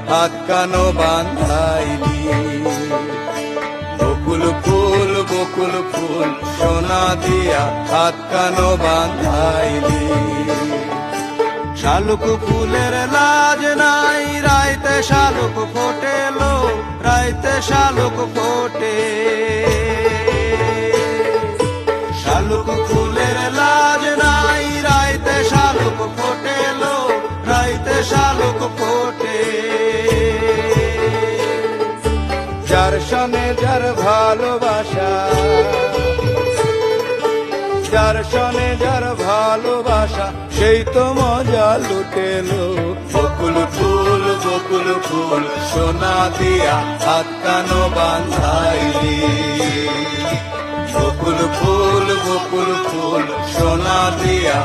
হাত কানো বান্ধাইলি। বকুল ফুল সোনা দিয়া হাত কানো বান্ধাইলি। শালুক ফুলের লাজ নাই, রাইতে শালুক ফোটেলো, রাইতে শালুক ফোটে। শালুক ফুলের লাজ নাই, রাইতে শালুক ফোটেলো, রাইতে শালুক ফোটে। যার সনে যার ভালোবাসা, যার সনে যার ভালোবাসা, সেই তো মজা লুটেলো। বকুল ফুল সোনা দিয়া হাত কানো বান্ধাইলি। বকুল ফুল সোনা দিয়া